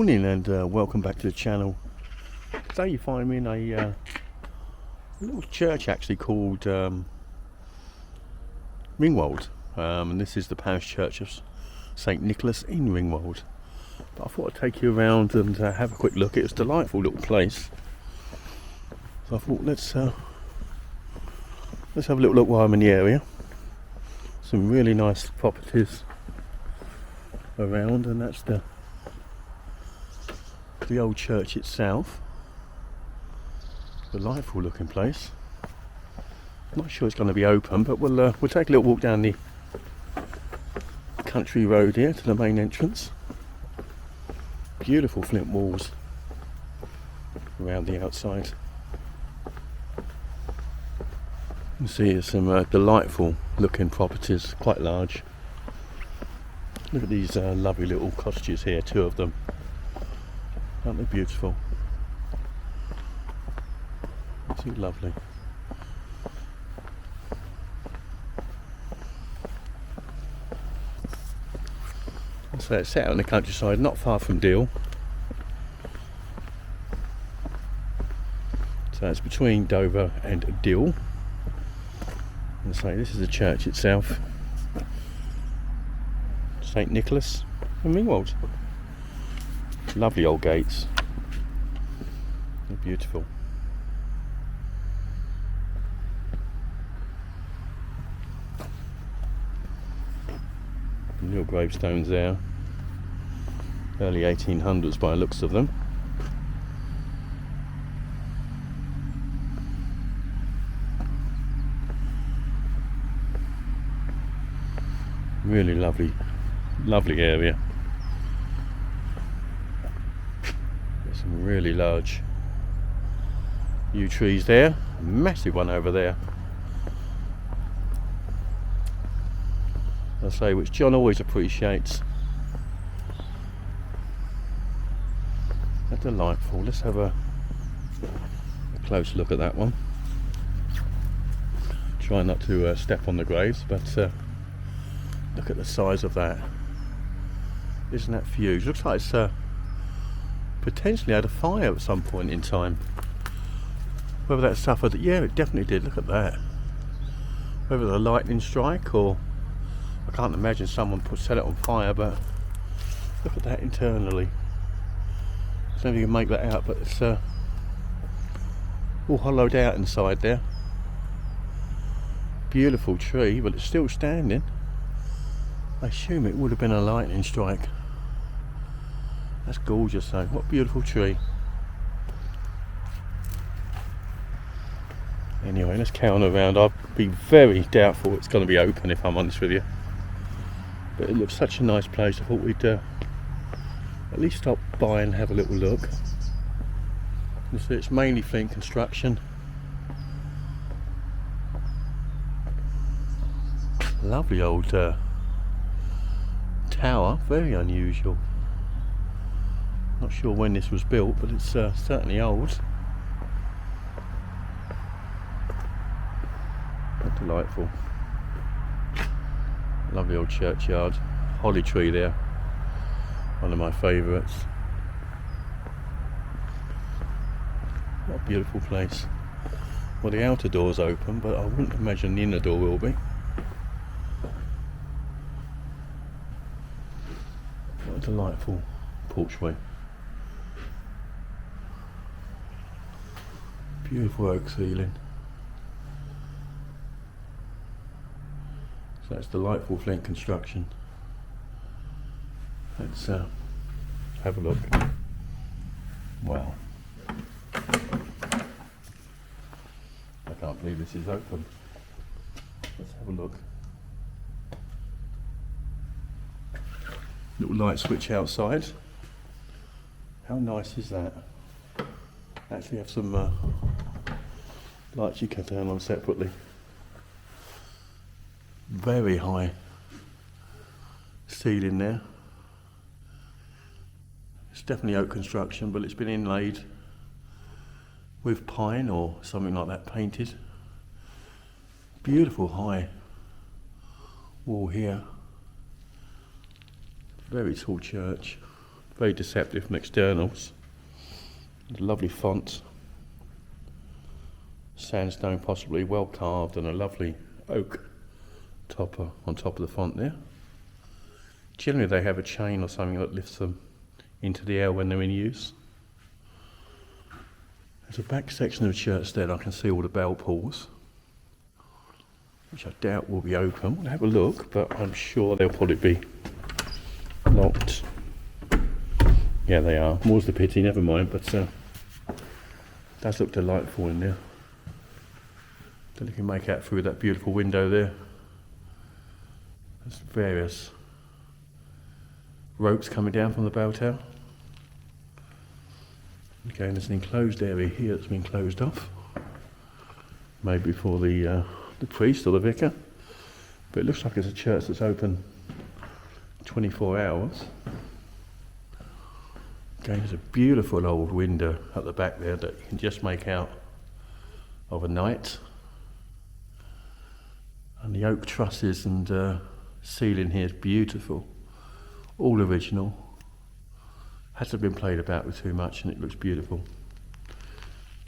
morning and welcome back to the channel. Today you find me in a little church actually called Ringwould, and this is the parish church of St Nicholas in Ringwould. But I thought I'd take you around and have a quick look. It's a delightful little place, so I thought let's have a little look while I'm in the area. Some really nice properties around, and that's the old church itself. Delightful looking place. Not sure it's going to be open, but we'll take a little walk down the country road here to the main entrance. Beautiful flint walls around the outside. You can see there's some delightful looking properties, quite large. Look at these lovely little cottages here, two of them. Aren't they beautiful? Too lovely. So it's set out in the countryside, not far from Deal. So it's between Dover and Deal. And so this is the church itself, St Nicholas in Ringwould. Lovely old gates. They're beautiful. Little gravestones there. Early 1800s by the looks of them. Really lovely area. Some really large yew trees there, a massive one over there, I say, which John always appreciates. They're delightful. Let's have a close look at that one. Try not to step on the graves, but look at the size of that. Isn't that huge? Looks like it's potentially had a fire at some point in time. Whether that suffered, yeah, it definitely did. Look at that. Whether the lightning strike, or I can't imagine someone set it on fire, but look at that internally. I don't know if you can make that out, but it's all hollowed out inside there. Beautiful tree, but it's still standing. I assume it would have been a lightning strike. That's gorgeous though. What a beautiful tree. Anyway, let's carry on around. I'd be very doubtful it's going to be open, if I'm honest with you. But it looks such a nice place. I thought we'd at least stop by and have a little look. You see, it's mainly flint construction. Lovely old tower. Very unusual. Not sure when this was built, but it's certainly old. Delightful. Lovely old churchyard. Holly tree there. One of my favourites. What a beautiful place. Well, the outer door's open, but I wouldn't imagine the inner door will be. What a delightful porchway. Beautiful oak ceiling. So that's delightful flint construction. Let's have a look. Wow. I can't believe this is open. Let's have a look. Little light switch outside. How nice is that? Actually have some lights you can turn on separately. Very high ceiling there. It's definitely oak construction, but it's been inlaid with pine or something like that painted. Beautiful high wall here. Very tall church. very deceptive from externals. Lovely font, sandstone possibly, well carved, and a lovely oak topper on top of the font there. Generally they have a chain or something that lifts them into the air when they're in use. There's a back section of the church there, and I can see all the bell pulls, which I doubt will be open. We'll have a look, but I'm sure they'll probably be locked. Yeah, they are. More's the pity, never mind, but it does look delightful in there. Then you can make out through that beautiful window there. There's various ropes coming down from the bell tower. Okay, there's an enclosed area here that's been closed off. Maybe for the priest or the vicar. But it looks like it's a church that's open 24 hours. Okay, there's a beautiful old window at the back there that you can just make out overnight. And the oak trusses and ceiling here is beautiful. All original. Hasn't been played about with too much, and it looks beautiful.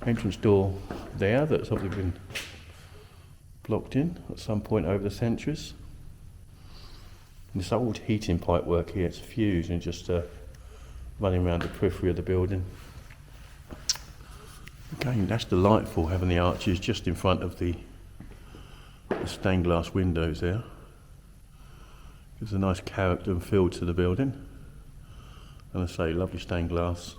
Entrance door there that's obviously been blocked in at some point over the centuries. And this old heating pipe work here, it's fused and just running around the periphery of the building. Again, that's delightful, having the arches just in front of the stained glass windows there. Gives a nice character and feel to the building. And I say, lovely stained glass.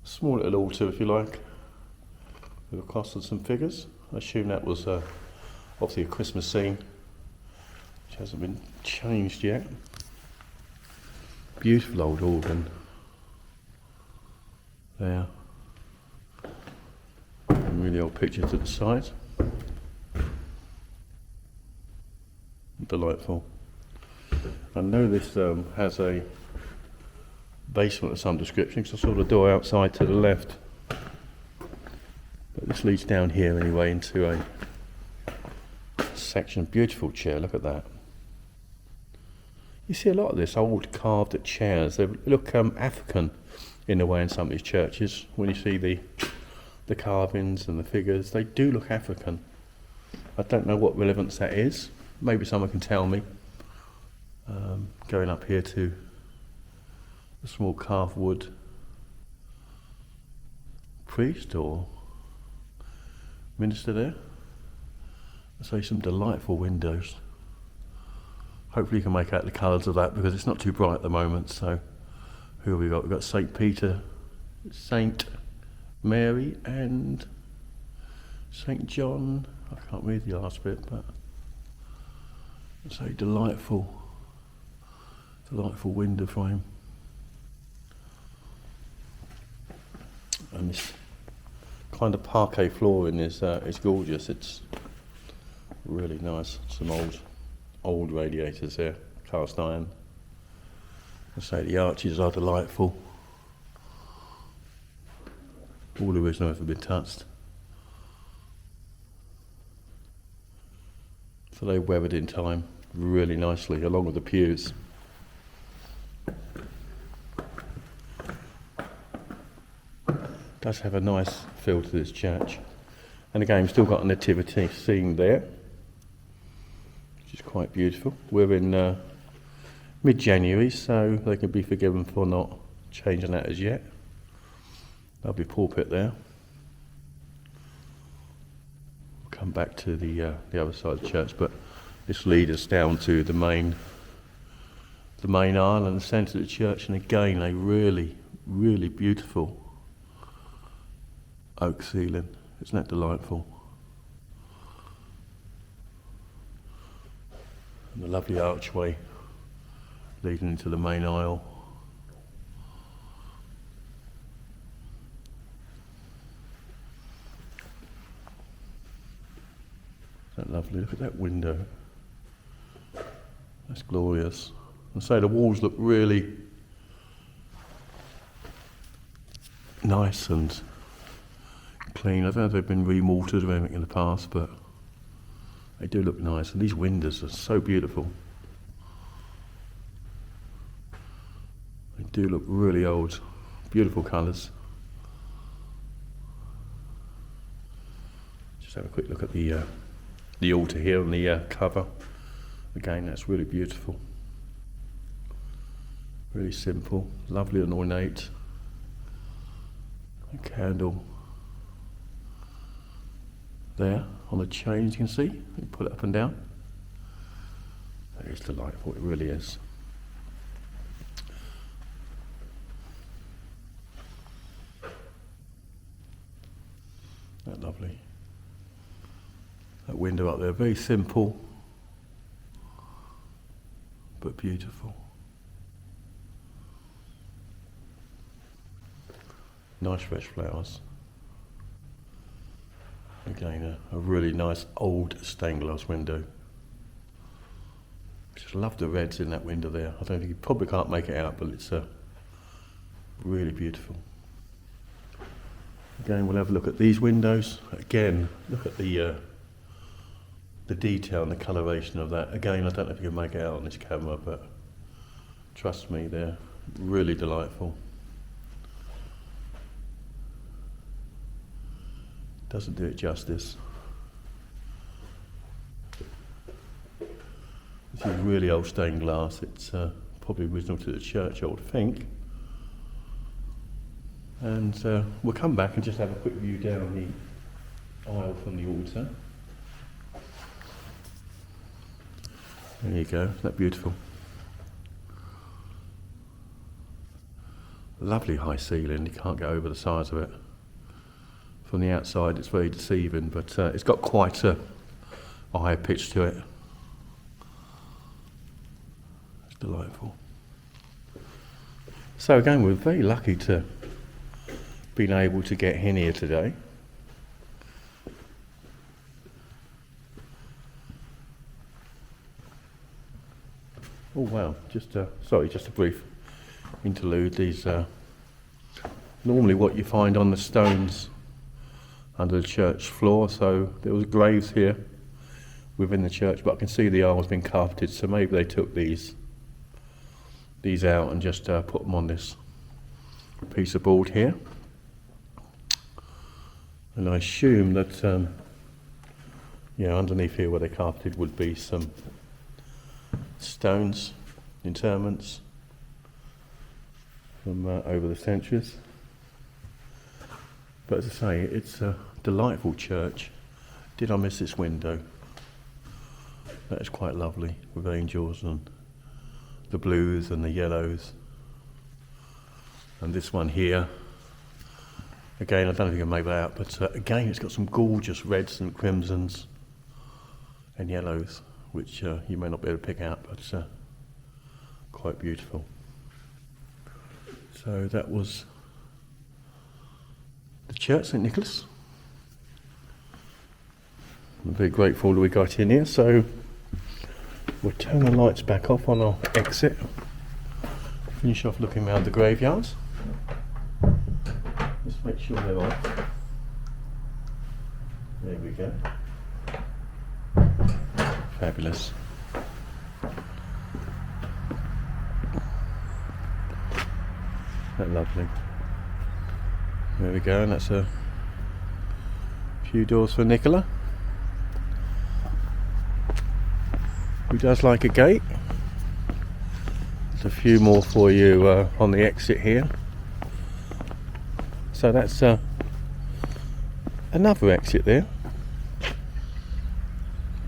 Small little altar, if you like, with a cross and some figures. I assume that was obviously a Christmas scene, which hasn't been changed yet. Beautiful old organ there. And really old pictures at the side. Delightful. I know this has a basement of some description, because I saw the door outside to the left. But this leads down here anyway into a section. Beautiful chair, look at that. You see a lot of this old carved chairs. They look African in a way in some of these churches. When you see the carvings and the figures, they do look African. I don't know what relevance that is. Maybe someone can tell me. Going up here to a small carved wood priest or minister there. I say some delightful windows. Hopefully you can make out the colours of that, because it's not too bright at the moment. So who have we got? We've got St. Peter, St. Mary and St. John. I can't read the last bit, but it's a delightful window frame. And this kind of parquet flooring is gorgeous. It's really nice. Some old radiators there, cast iron. I say the arches are delightful. All the original have been touched. So they weathered in time really nicely, along with the pews. Does have a nice feel to this church. And again, we've still got a nativity scene there, which is quite beautiful. We're in mid-January, so they can be forgiven for not changing that as yet. Lovely pulpit there. We'll come back to the other side of the church, but this leads us down to the main aisle and the centre of the church, and again a really, really beautiful oak ceiling. Isn't that delightful? And the lovely archway leading into the main aisle. Isn't that lovely? Look at that window. That's glorious. And so the walls look really nice and clean. I don't know if they've been remortared or anything in the past, but They do look nice, and these windows are so beautiful. They do look really old, beautiful colours. Just have a quick look at the altar here on the cover. Again, that's really beautiful. Really simple, lovely and ornate. A candle there on the chain, you can see. You pull it up and down. That is delightful, it really is. That lovely. That window up there, very simple but beautiful. Nice fresh flowers. Again, a really nice old stained glass window. I just love the reds in that window there. I don't think you probably can't make it out, but it's really beautiful. Again, we'll have a look at these windows. Again, look at the detail and the coloration of that. Again, I don't know if you can make it out on this camera, but trust me, they're really delightful. Doesn't do it justice. This is really old stained glass. It's probably original to the church, I would think. And we'll come back and just have a quick view down the aisle from the altar. There you go, isn't that beautiful? Lovely high ceiling, you can't get over the size of it. From the outside it's very deceiving, but it's got quite a high pitch to it. It's delightful. So again, we're very lucky to been able to get in here today. Oh wow, just a brief interlude. These normally what you find on the stones under the church floor, so there was graves here within the church, but I can see the aisle's been carpeted, so maybe they took these out and just put them on this piece of board here. And I assume that underneath here where they carpeted would be some stones, interments from over the centuries. But as I say, it's a delightful church. Did I miss this window? That is quite lovely, with angels and the blues and the yellows. And this one here, again, I don't know if you can make that out, but again, it's got some gorgeous reds and crimsons and yellows, which you may not be able to pick out, but quite beautiful. So that was the church, St. Nicholas. I'm very grateful that we got in here, so we'll turn the lights back off on our exit. Finish off looking around the graveyards. Just make sure they're off. There we go. Fabulous. That lovely. There we go, and that's a few doors for Nicola, who does like a gate. There's a few more for you on the exit here. So that's another exit there.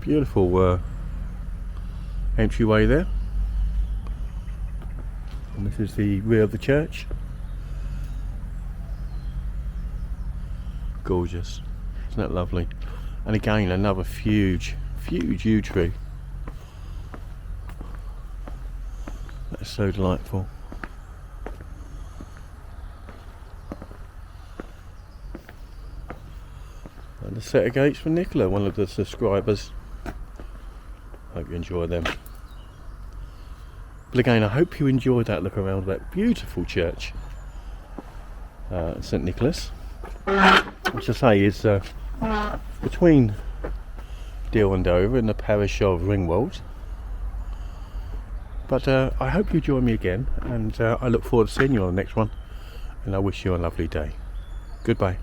Beautiful entryway there. And this is the rear of the church. Gorgeous, isn't that lovely? And again, another huge yew tree. That's so delightful. And a set of gates for Nicola, one of the subscribers. Hope you enjoy them. But again, I hope you enjoyed that look around that beautiful church, St. Nicholas, which I say is between Deal and Dover in the parish of Ringwould. But I hope you join me again, and I look forward to seeing you on the next one, and I wish you a lovely day. Goodbye.